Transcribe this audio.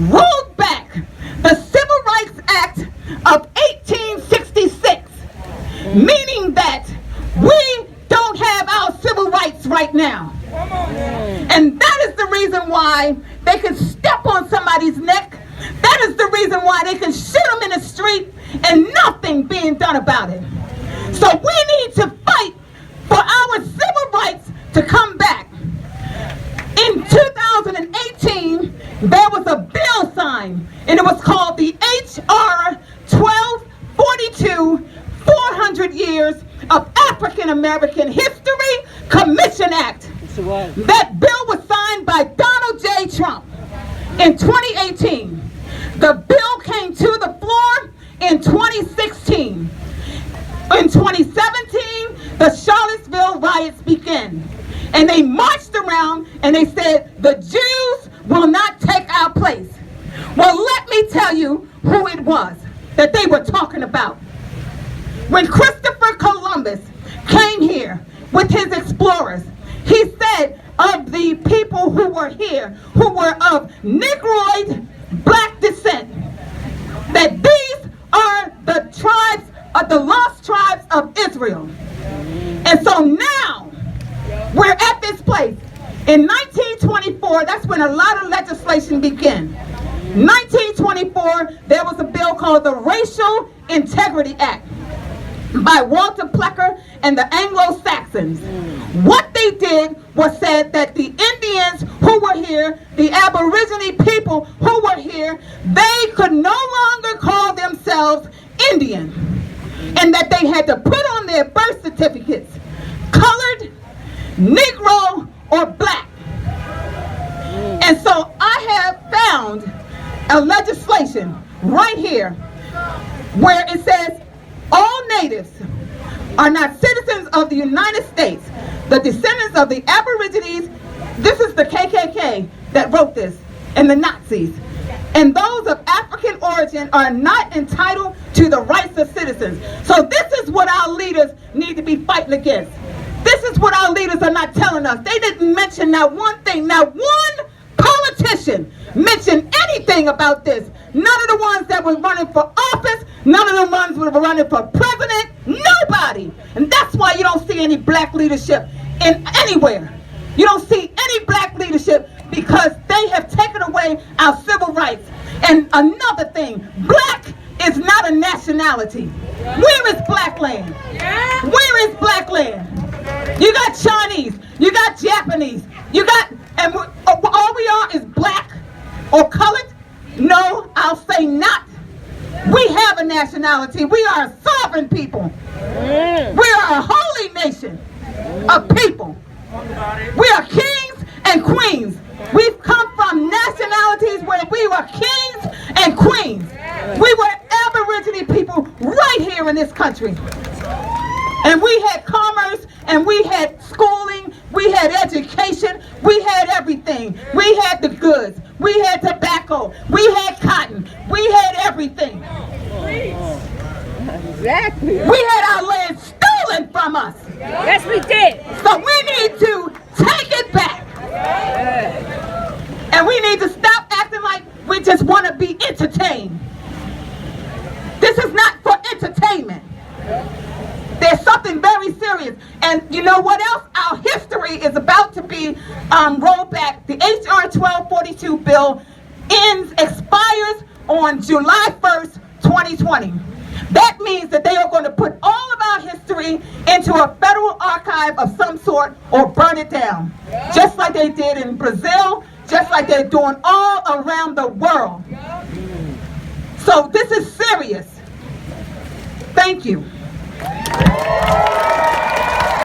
rolled back the Civil Rights Act of 1866, meaning that we don't have our civil rights right now. And that is the reason why they can step on somebody's neck. That is the reason why they can shoot them in the street and nothing being done about it. So we need to fight for our civil rights to come back. In 2018, there was a bill signed, and it was called the H.R. 1242, 400 Years of African American History Commission Act. That bill was signed by Donald J. Trump in 2018. The bill came to the floor in 2016. In 2017, the Charlottesville riots began. And they marched around and they said, the Jews will not take our place. Well, let me tell you who it was that they were talking about. When Christopher Columbus came here with his explorers, he said of the people who were here, who were of Negroid black descent, that these are the tribes of the lost tribes of Israel. And so now we're at this place. In 1924, that's when a lot of legislation began. 1924, there was a bill called the Racial Integrity Act by Walter Plecker and the Anglo-Saxons. What they did was said that the Indians who were here, the Aborigine people who were here, they could no longer call themselves Indian, and that they had to put on their birth certificates colored, Negro, or black. And so I have found a legislation right here where it says all natives are not citizens of the United States. The descendants of the Aborigines, this is the KKK that wrote this, and the Nazis, and those of African origin are not entitled to the rights of citizens. So this is what our leaders need to be fighting against. This is what our leaders are not telling us. They didn't mention not one thing, not one politician mentioned anything about this. None of the ones that were running for office, none of the ones that were running for president, nobody. And that's why you don't see any black leadership in anywhere. You don't see any black leadership because they have taken away our civil rights. And another thing, black is not a nationality. Where is black land? Where is black land? You got Chinese, you got Japanese, you got, and all we are is black or colored? No, I'll say not. We have a nationality. We are a sovereign people. We are a holy nation of people. We are kings and queens. We've come from nationalities where we were kings and queens. We were Aborigine people right here in this country. And we had commerce, and we had schooling, we had education, we had everything. We had the goods, we had tobacco, we had cotton, we had everything. Exactly. We had our land stolen from us. Yes, we did. So we need to take it back. And we need to stop acting like we just want to be entertained. This is not for entertainment. There's something very serious. And you know what else? Our history is about to be rolled back. The H.R. 1242 bill expires on July 1st, 2020. That means that they are going to put all of our history into a federal archive of some sort or burn it down. Just like they did in Brazil, just like they're doing all around the world. So this is serious. Thank you.